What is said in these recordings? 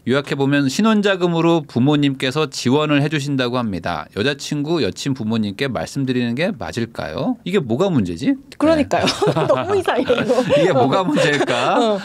요약해보면 신혼자금으로 부모님께서 지원을 해주신다고 합니다. 여자친구, 여친 부모님께 말씀드리는 게 맞을까요? 이게 뭐가 문제지? 그러니까요. 네. 너무 이상해 이거. 이게 뭐가 문제일까?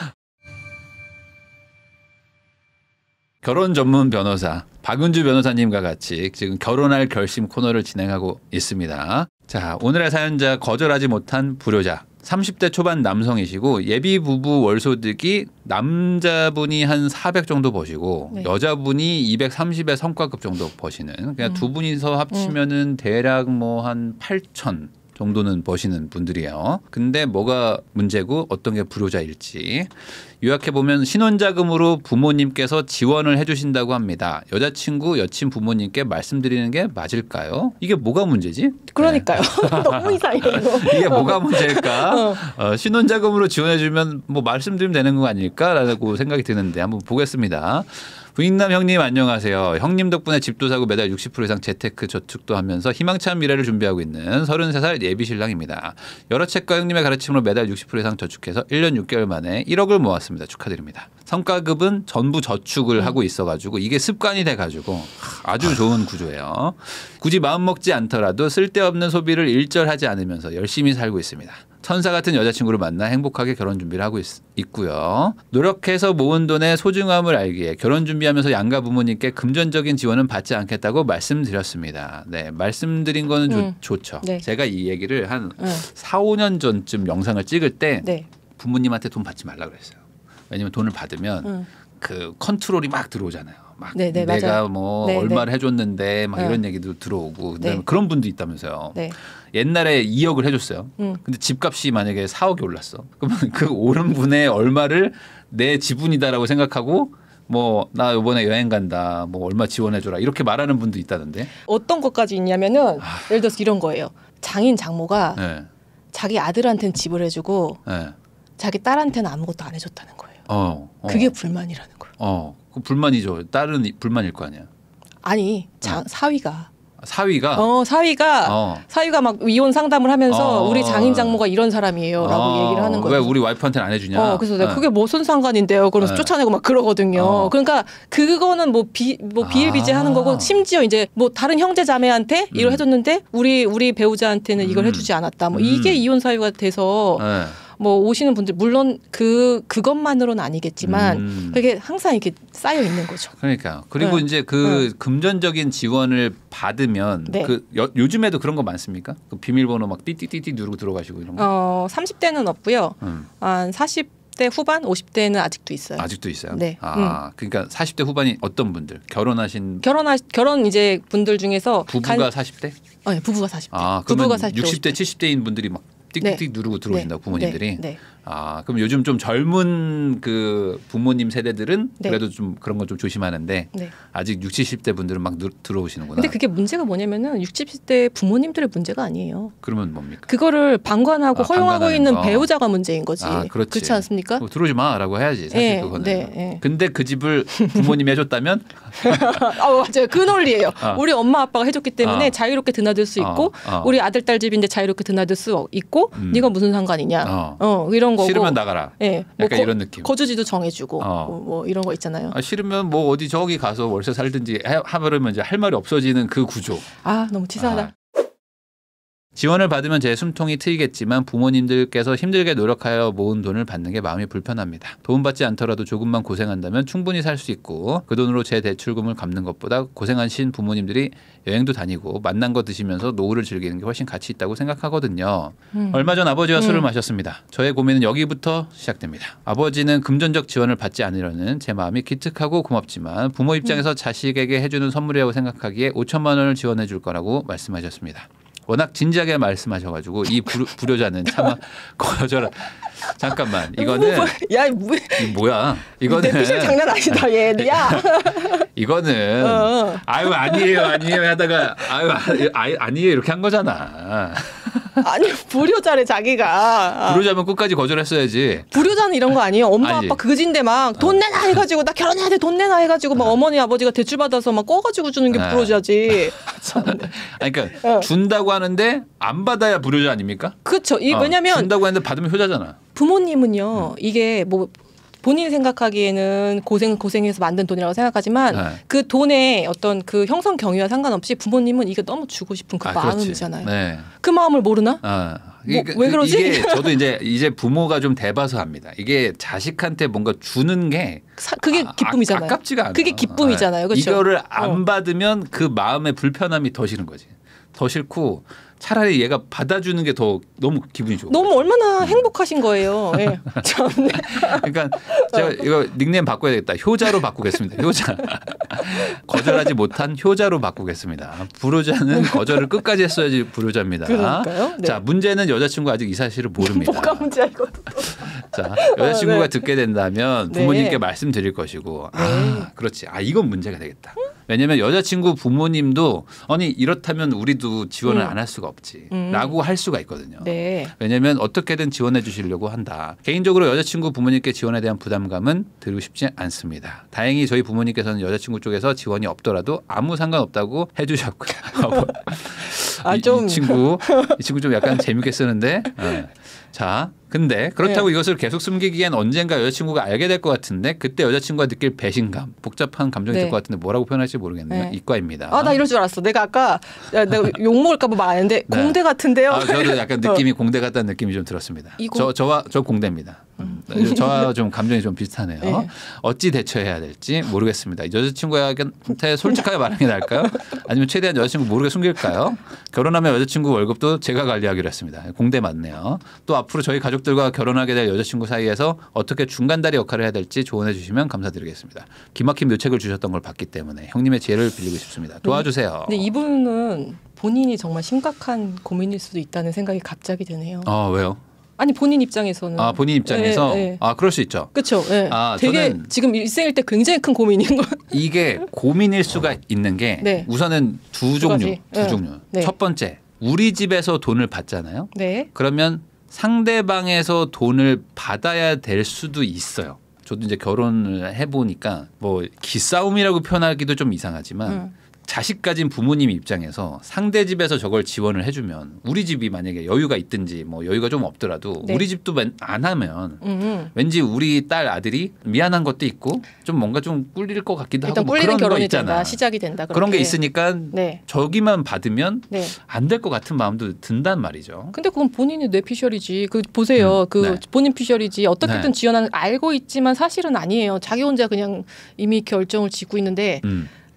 결혼 전문 변호사 박은주 변호사님과 같이 지금 결혼할 결심 코너를 진행하고 있습니다. 자, 오늘의 사연자 거절하지 못한 불효자. 30대 초반 남성이시고 예비 부부 월소득이 남자분이 한 400 정도 버시고 네. 여자분이 230의 성과급 정도 버시는 그냥 두 분이서 합치면은 대략 뭐 한 8천 정도는 버시는 분들이에요. 근데 뭐가 문제고 어떤 게 불효자일지 요약해보면 신혼자금으로 부모님께서 지원을 해주신다고 합니다. 여자친구, 여친 부모님께 말씀드리는 게 맞을까요? 이게 뭐가 문제지? 그러니까요. 네. 너무 이상해 이거. 이게 뭐가 문제일까? 신혼자금으로 지원해주면 뭐 말씀드리면 되는 거 아닐까라고 생각이 드는데 한번 보겠습니다. 부인남 형님 안녕하세요. 형님 덕분에 집도 사고 매달 60% 이상 재테크 저축도 하면서 희망찬 미래를 준비하고 있는 33살 예비 신랑입니다. 여러 책과 형님의 가르침으로 매달 60% 이상 저축해서 1년 6개월 만에 1억을 모았습니다. 축하드립니다. 성과급은 전부 저축을 하고 있어가지고 이게 습관이 돼가지고 아주 좋은 구조예요. 굳이 마음먹지 않더라도 쓸데없는 소비를 일절하지 않으면서 열심히 살고 있습니다. 천사 같은 여자친구를 만나 행복하게 결혼 준비를 하고 있고요. 노력해서 모은 돈의 소중함을 알기에 결혼 준비하면서 양가 부모님께 금전적인 지원은 받지 않겠다고 말씀드렸습니다. 네, 말씀드린 거는 좋죠. 네. 제가 이 얘기를 한 4, 5년 전쯤 영상을 찍을 때 네. 부모님한테 돈 받지 말라고 그랬어요. 왜냐면 돈을 받으면 그 컨트롤이 막 들어오잖아요. 막 네네, 내가 맞아요. 뭐 네네. 얼마를 해줬는데 막 이런 얘기도 들어오고 네. 그런 분도 있다면서요. 네. 옛날에 2억을 해줬어요. 근데 집값이 만약에 4억이 올랐어. 그러면 그 오른 분의 얼마를 내 지분이다라고 생각하고 뭐 나 이번에 여행 간다. 뭐 얼마 지원해줘라. 이렇게 말하는 분도 있다던데. 어떤 것까지 있냐면은 예를 들어서 이런 거예요. 장인 장모가 네. 자기 아들한테는 집을 해주고 네. 자기 딸한테는 아무것도 안 해줬다는 거예요. 그게 불만이라는 거예요. 그 불만이죠. 딸은 불만일 거 아니야. 아니 사위가. 사위가? 사위가 막 이혼 상담을 하면서 우리 장인 장모가 이런 사람이에요라고 얘기를 하는 거예요. 왜 우리 와이프한테는 안 해주냐? 그래서 내가 그게 무슨 상관인데요? 그러면서 쫓아내고 막 그러거든요. 그러니까 그거는 뭐 비일비재하는 거고 심지어 이제 뭐 다른 형제 자매한테 이걸 해줬는데 우리 배우자한테는 이걸 해주지 않았다. 뭐 이게 이혼 사유가 돼서. 뭐 오시는 분들 물론 그것만으로는 아니겠지만 그게 항상 이렇게 쌓여 있는 거죠. 그러니까 그리고 이제 그 금전적인 지원을 받으면 네. 요즘에도 그런 거 많습니까? 그 비밀번호 막 띠띠띠띠 누르고 들어가시고 이런 거. 30대는 없고요. 한 40대 후반, 50대는 아직도 있어요. 아직도 있어요. 네. 그러니까 40대 후반이 어떤 분들? 결혼 이제 분들 중에서 부부가 40대? 네, 부부가 40대. 부부가 40대, 60대, 70대인 분들이 막 띡띡 네. 누르고 들어오신다고 네. 부모님들이. 네. 네. 그럼 요즘 좀 젊은 그 부모님 세대들은 네. 그래도 좀 그런 거 좀 조심하는데 네. 아직 60, 70대 분들은 막 들어오시는구나. 근데 그게 문제가 뭐냐면은 60, 70대 부모님들의 문제가 아니에요. 그러면 뭡니까? 그거를 방관하고 허용하고 있는 배우자가 문제인 거지. 그렇지 않습니까? 들어오지 마라고 해야지. 사실 네. 그거는. 네. 근데 그 집을 부모님이 해줬다면? 맞아요. 그 논리예요. 우리 엄마 아빠가 해줬기 때문에 자유롭게 드나들 수 있고 우리 아들 딸 집인데 자유롭게 드나들 수 있고 네가 무슨 상관이냐. 이런 거고. 싫으면 나가라. 네. 약간 이런 느낌. 거주지도 정해주고 뭐 이런 거 있잖아요. 싫으면 뭐 어디 저기 가서 월세 살든지 하면 이제 할 말이 없어지는 그 구조. 너무 치사하다. 지원을 받으면 제 숨통이 트이겠지만 부모님들께서 힘들게 노력하여 모은 돈을 받는 게 마음이 불편합니다. 도움받지 않더라도 조금만 고생한다면 충분히 살 수 있고 그 돈으로 제 대출금을 갚는 것보다 고생하신 부모님들이 여행도 다니고 맛난 거 드시면서 노후를 즐기는 게 훨씬 가치 있다고 생각하거든요. 얼마 전 아버지와 술을 마셨습니다. 저의 고민은 여기부터 시작됩니다. 아버지는 금전적 지원을 받지 않으려는 제 마음이 기특하고 고맙지만 부모 입장에서 자식에게 해주는 선물이라고 생각하기에 5천만 원을 지원해 줄 거라고 말씀하셨습니다. 워낙 진지하게 말씀하셔가지고 이 불효자는 차마 거절을. 잠깐만 이거는 뭐야? 이거는 내피셜 장난 아니다 얘. 야. 이거는 아니에요 하다가 아니에요 이렇게 한 거잖아. 아니 불효자래 자기가. 불효자면 끝까지 거절했어야지. 불효자는 이런 거 아니에요? 엄마 아빠 그지인데 막 돈 내놔 해가지고 나 결혼해야 돼 돈 내놔 해가지고 막 어머니 아버지가 대출 받아서 막 꺼가지고 주는 게 불효자지. 그러니까 준다고 하는데 안 받아야 불효자 아닙니까? 그렇죠. 왜냐면 준다고 했는데 받으면 효자잖아. 부모님은요 이게 뭐 본인이 생각하기에는 고생해서 만든 돈이라고 생각하지만 네. 그 돈의 어떤 그 형성 경위와 상관없이 부모님은 이게 너무 주고 싶은 그 그렇지. 마음이잖아요. 네. 그 마음을 모르나? 왜 그러지? 이게 저도 이제 부모가 좀 대봐서 합니다. 이게 자식한테 뭔가 주는 게 그게 기쁨이잖아요. 아깝지가 않아요. 그게 기쁨이잖아요. 그렇죠? 이거를 안 받으면 그 마음의 불편함이 더 싫은 거지. 더 싫고 차라리 얘가 받아주는 게 더 너무 기분이 좋아. 너무 얼마나 행복하신 거예요. 예. 참. 그러니까 제가 이거 닉네임 바꿔야 되겠다. 효자로 바꾸겠습니다. 효자. 거절하지 못한 효자로 바꾸겠습니다. 불효자는 거절을 끝까지 했어야지 불효자입니다. 그러니까요. 네. 자, 문제는 여자친구가 아직 이 사실을 모릅니다. 뭐가 문제야 이거. 자, 여자친구가 네. 듣게 된다면 네. 부모님께 말씀드릴 것이고, 네. 그렇지. 이건 문제가 되겠다. 왜냐하면 여자친구 부모님도 아니 이렇다면 우리도 지원을 안 할 수가 없지라고 할 수가 있거든요. 네. 왜냐하면 어떻게든 지원해 주시려고 한다. 개인적으로 여자친구 부모님께 지원에 대한 부담감은 들고 싶지 않습니다. 다행히 저희 부모님께서는 여자친구 쪽에서 지원이 없더라도 아무 상관없다고 해주셨고요. 이 친구 좀 약간 재밌게 쓰는데. 자, 근데 그렇다고 이것을 계속 숨기기엔 언젠가 여자친구가 알게 될 것 같은데 그때 여자친구가 느낄 배신감, 복잡한 감정이 들 것 같은데 뭐라고 표현할지 모르겠네요. 네. 이과입니다. 나 이럴 줄 알았어. 내가 아까 내가 욕 먹을까 봐 말 안 했는데 네. 공대 같은데요. 저도 약간 느낌이 공대 같다는 느낌이 좀 들었습니다. 저 공대입니다. 저와 좀 감정이 좀 비슷하네요. 네. 어찌 대처해야 될지 모르겠습니다. 여자친구한테 솔직하게 말하는 게 나을까요? 아니면 최대한 여자친구 모르게 숨길까요? 결혼하면 여자친구 월급도 제가 관리하기로 했습니다. 공대 맞네요. 또 앞으로 저희 가족들과 결혼하게 될 여자친구 사이에서 어떻게 중간다리 역할을 해야 될지 조언해 주시면 감사드리겠습니다. 기막힌 묘책을 주셨던 걸 봤기 때문에 형님의 지혜를 빌리고 싶습니다. 도와주세요. 근데 이분은 본인이 정말 심각한 고민일 수도 있다는 생각이 갑자기 드네요. 왜요? 아니 본인 입장에서는. 본인 입장에서 네. 그럴 수 있죠. 그렇죠. 네. 되게 지금 일생일 때 굉장히 큰 고민인 거. 이게 고민일 수가 있는 게 네. 우선은 두 종류. 네. 첫 번째, 우리 집에서 돈을 받잖아요. 네. 그러면 상대방에서 돈을 받아야 될 수도 있어요. 저도 이제 결혼을 해보니까 뭐 기싸움이라고 표현하기도 좀 이상하지만 자식 가진 부모님 입장에서 상대 집에서 저걸 지원을 해주면 우리 집이 만약에 여유가 있든지 뭐 여유가 좀 없더라도 네. 우리 집도 안 하면 왠지 우리 딸 아들이 미안한 것도 있고 좀 뭔가 좀 꿀릴 것 같기도 일단 하고 뭐 꿀리는 그런 거 결혼이 있잖아. 된다. 시작이 된다. 그런 게 있으니까 네. 저기만 받으면 네. 안 될 것 같은 마음도 든단 말이죠. 근데 그건 본인의 뇌피셜이지. 보세요. 네. 본인 피셜이지. 어떻게든 네. 지원하는 알고 있지만 사실은 아니에요. 자기 혼자 그냥 이미 결정을 짓고 있는데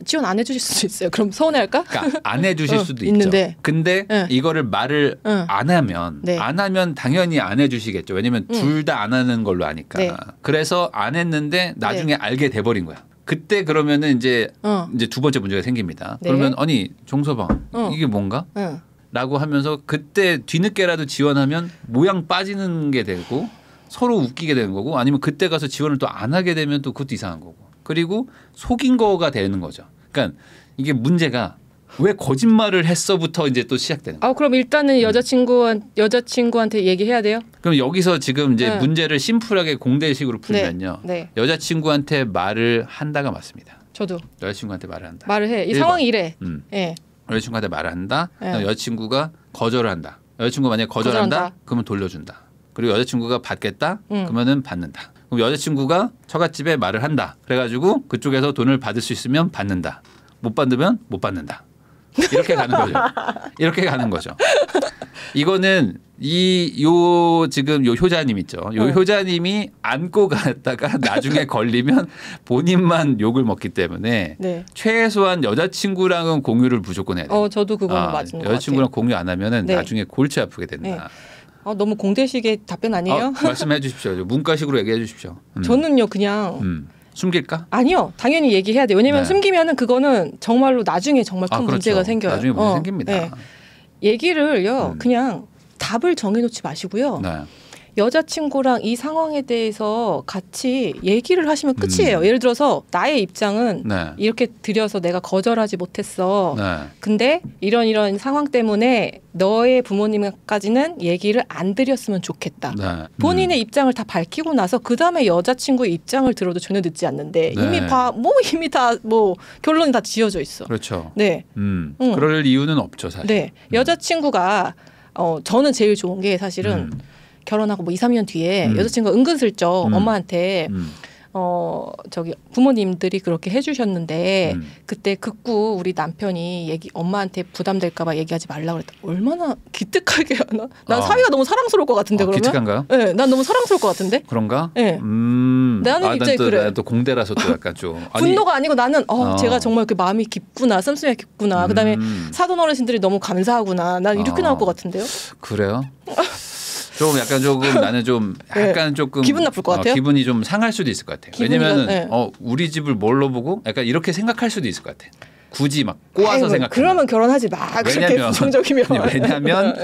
지원 안 해주실 수도 있어요. 그럼 서운해할까? 그러니까 안 해주실 수도 있는데. 있죠. 근데 네. 이거를 말을 안 하면 네. 안 하면 당연히 안 해주시겠죠. 왜냐하면 둘 다 안 하는 걸로 아니까. 네. 그래서 안 했는데 나중에 알게 돼버린 거야. 그때 그러면은 이제 두 번째 문제가 생깁니다. 네. 그러면 아니 정서방 이게 뭔가? 라고 하면서 그때 뒤늦게라도 지원하면 모양 빠지는 게 되고 서로 웃기게 되는 거고 아니면 그때 가서 지원을 또 안 하게 되면 또 그것도 이상한 거고 그리고 속인 거가 되는 거죠. 그러니까 이게 문제가 왜 거짓말을 했어부터 이제 또 시작되는 거예요. 그럼 일단은 여자친구한테 얘기해야 돼요? 그럼 여기서 지금 이제 네. 문제를 심플하게 공대식으로 풀면요. 네. 여자친구한테 말을 한다가 맞습니다. 저도 여자친구한테 말을 한다. 말을 해. 이 1번. 상황이 이래. 네. 여자친구한테 말을 한다. 네. 여자친구가 거절을 한다. 여자친구가 만약에 거절한다. 그러면 돌려준다. 그리고 여자친구가 받겠다. 그러면은 받는다. 그럼 여자친구가 처갓집에 말을 한다. 그래가지고 그쪽에서 돈을 받을 수 있으면 받는다. 못 받으면 못 받는다. 이렇게 가는 거죠. 이렇게 가는 거죠. 이거는 지금 요 효자님 있죠. 요 효자님이 안고 갔다가 나중에 걸리면 본인만 욕을 먹기 때문에 네. 최소한 여자친구랑은 공유를 무조건 해야 돼요. 저도 그거는 맞는 것 같아요. 여자친구랑 공유 안 하면은 네. 나중에 골치 아프게 된다. 네. 너무 공대식의 답변 아니에요? 말씀해 주십시오. 문과식으로 얘기해 주십시오. 저는요 그냥 숨길까? 아니요. 당연히 얘기해야 돼요. 왜냐면 네. 숨기면은 그거는 정말로 나중에 정말 큰 그렇죠. 문제가 생겨요. 나중에 문제 생깁니다. 네. 얘기를요. 그냥 답을 정해놓지 마시고요. 네. 여자친구랑 이 상황에 대해서 같이 얘기를 하시면 끝이에요. 예를 들어서 나의 입장은 네. 이렇게 드려서 내가 거절하지 못했어. 네. 근데 이런 상황 때문에 너의 부모님까지는 얘기를 안 드렸으면 좋겠다. 네. 본인의 입장을 다 밝히고 나서 그 다음에 여자친구의 입장을 들어도 전혀 늦지 않는데 네. 이미 다 결론이 다 지어져 있어. 그렇죠. 네. 그럴 이유는 없죠, 사실. 네. 여자친구가 저는 제일 좋은 게 사실은 결혼하고 뭐 2, 3년 뒤에 음. 여자친구가 은근슬쩍 엄마한테 음. 저기 부모님들이 그렇게 해주셨는데 음. 그때 극구 우리 남편이 엄마한테 부담될까봐 얘기하지 말라고 그랬다. 얼마나 기특하게 하나? 난 사위가 너무 사랑스러울 것 같은데 그러면? 기특한가요? 네, 난 너무 사랑스러울 것 같은데. 그런가? 네. 나는 이제 그래. 나는 또 공대라서 또 약간 좀 분노가 아니고 나는 제가 정말 그 마음이 깊구나, 씀씀이가 깊구나. 그다음에 사돈 어르신들이 너무 감사하구나. 난 이렇게 나올 것 같은데요. 그래요? 좀 약간 조금 나는 좀 약간 네. 조금 기분 나쁠 것 같아요. 기분이 좀 상할 수도 있을 것 같아요. 왜냐면은 우리 집을 뭘로 보고 약간 이렇게 생각할 수도 있을 것 같아. 굳이 막 꼬아서 생각. 그러면 결혼하지 마. 그렇게 부정적이면. 왜냐면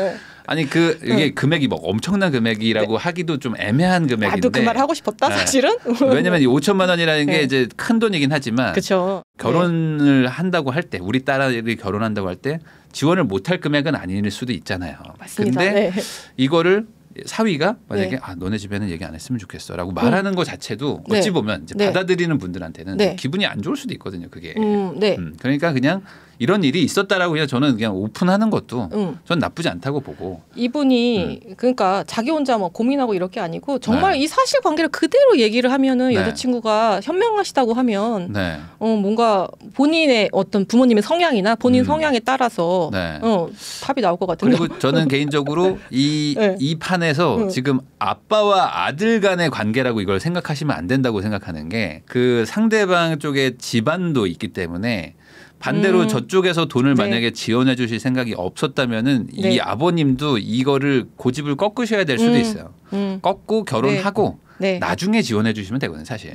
아니 이게 금액이 뭐 엄청난 금액이라고 하기도 좀 애매한 금액인데. 나도 그 말을 하고 싶었다 사실은. 왜냐면 이 5천만 원이라는 게 이제 큰 돈이긴 하지만. 그렇죠. 결혼을 한다고 할 때 우리 딸이 결혼한다고 할 때 지원을 못할 금액은 아닐 수도 있잖아요. 맞습니다. 근데 이거를 사위가 만약에 너네 집에는 얘기 안 했으면 좋겠어라고 말하는 것 자체도 어찌 보면 이제 받아들이는 분들한테는 기분이 안 좋을 수도 있거든요. 그게. 그러니까 그냥 이런 일이 있었다라고 그냥 저는 그냥 오픈하는 것도 전 나쁘지 않다고 보고. 이분이 그러니까 자기 혼자 뭐 고민하고 이럴 게 아니고 정말 이 사실관계를 그대로 얘기를 하면은 여자친구가 현명하시다고 하면 뭔가 본인의 어떤 부모님의 성향이나 본인 성향에 따라서 답이 나올 것 같은데. 그리고 저는 개인적으로 이 판에서 지금 아빠와 아들 간의 관계라고 이걸 생각하시면 안 된다고 생각하는 게 그 상대방 쪽에 집안도 있기 때문에 반대로 저쪽에서 돈을 만약에 지원해 주실 생각이 없었다면은 이 아버님도 이거를 고집을 꺾으셔야 될 수도 있어요. 꺾고 결혼하고 나중에 지원해 주시면 되거든요, 사실.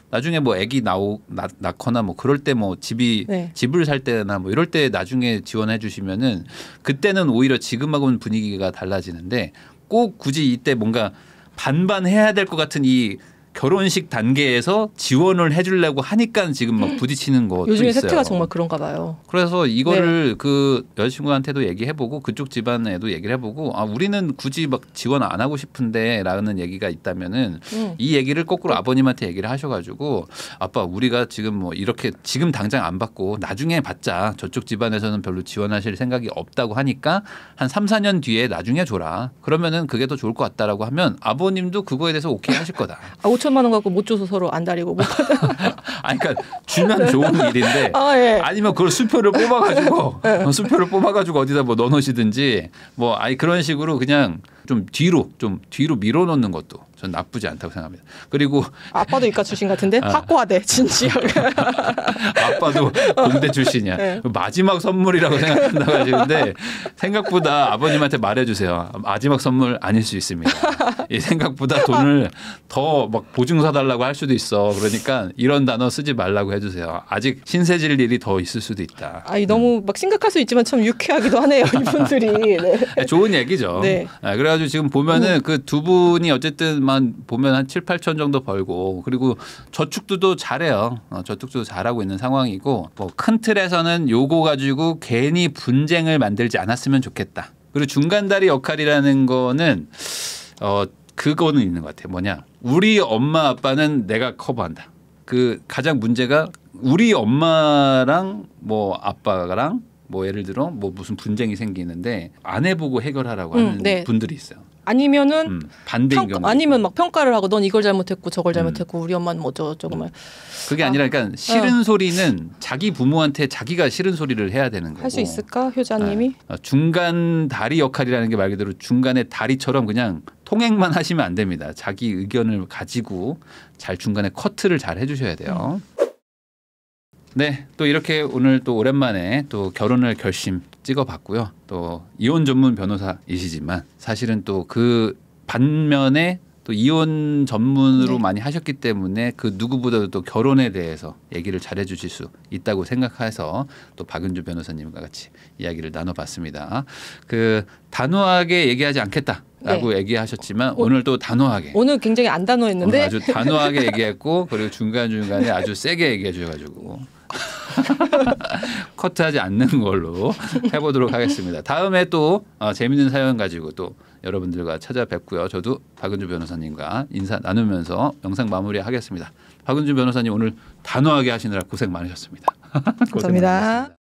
나중에 뭐 아기 낳거나 뭐 그럴 때 뭐 집을 살 때나 뭐 이럴 때 나중에 지원해 주시면은 그때는 오히려 지금하고는 분위기가 달라지는데 꼭 굳이 이때 뭔가 반반 해야 될 것 같은 이 결혼식 단계에서 지원을 해주려고 하니까 지금 막 부딪히는 것도 요즘에 있어요. 세태가 정말 그런가 봐요. 그래서 이거를 그 여자친구한테도 얘기해보고 그쪽 집안에도 얘기를 해보고 우리는 굳이 막 지원 안 하고 싶은데라는 얘기가 있다면은 이 얘기를 거꾸로 아버님한테 얘기를 하셔가지고 아빠 우리가 지금 뭐 이렇게 지금 당장 안 받고 나중에 받자. 저쪽 집안에서는 별로 지원하실 생각이 없다고 하니까 한 3, 4년 뒤에 나중에 줘라. 그러면은 그게 더 좋을 것 같다라고 하면 아버님도 그거에 대해서 오케이 하실 거다. 5천만 원 갖고 못 줘서 서로 안 다리고 못 받아. 아니 그러니까 주면 좋은 일인데 아니면 그걸 수표를 뽑아가지고 어디다 뭐 넣어놓으시든지 뭐 아니 그런 식으로 그냥 좀 뒤로 밀어놓는 것도 전 나쁘지 않다고 생각합니다. 그리고 아빠도 이과 출신 같은데 학고하대 진지하게. 아빠도 공대 출신이야. 마지막 선물이라고 생각한다고 하시는데 생각보다 아버님한테 말해주세요. 마지막 선물 아닐 수 있습니다. 이 생각보다 돈을 더 막 보증 사달라고 할 수도 있어. 그러니까 이런 단어 쓰지 말라고 해주세요. 아직 신세질 일이 더 있을 수도 있다. 너무 막 심각할 수 있지만 참 유쾌하기도 하네요. 이분들이. 좋은 얘기죠. 그래가지고 지금 보면은 그 두 분이 어쨌든만 보면 한 7, 8천 정도 벌고 그리고 저축도 잘해요. 저축도 잘하고 있는 상황이고 뭐 큰 틀에서는 요거 가지고 괜히 분쟁을 만들지 않았으면 좋겠다. 그리고 중간다리 역할이라는 거는 그거는 있는 것 같아요. 뭐냐. 우리 엄마 아빠는 내가 커버한다. 그 가장 문제가 우리 엄마랑 뭐 아빠랑 뭐 예를 들어 뭐 무슨 분쟁이 생기는데 안 해보고 해결하라고 하는 분들이 있어요. 아니면은 반대인 경우 아니면 막 평가를 하고 넌 이걸 잘못했고 저걸 잘못했고 우리 엄마는 뭐 저거 그게 아니라 그러니까 싫은 소리는 자기 부모한테 자기가 싫은 소리를 해야 되는 거고. 할 수 있을까 효자님이? 중간 다리 역할이라는 게 말 그대로 중간에 다리처럼 그냥 통행만 하시면 안 됩니다. 자기 의견을 가지고 잘 중간에 커트를 잘 해주셔야 돼요. 네, 또 이렇게 오늘 또 오랜만에 또 결혼을 결심 찍어봤고요. 또 이혼 전문 변호사이시지만 사실은 또 그 반면에 또 이혼 전문으로 많이 하셨기 때문에 그 누구보다도 또 결혼에 대해서 얘기를 잘해 주실 수 있다고 생각해서 또 박은주 변호사님과 같이 이야기를 나눠봤습니다. 그 단호하게 얘기하지 않겠다라고 얘기하셨지만 오늘 또 단호하게. 오늘 굉장히 안 단호했는데. 아주 단호하게 얘기했고 그리고 중간중간에 아주 세게 얘기해 주셔가지고. 커트하지 않는 걸로 해보도록 하겠습니다. 다음에 또 재미있는 사연 가지고 또 여러분들과 찾아뵙고요. 저도 박은주 변호사님과 인사 나누면서 영상 마무리하겠습니다. 박은주 변호사님 오늘 단호하게 하시느라 고생 많으셨습니다. 감사합니다.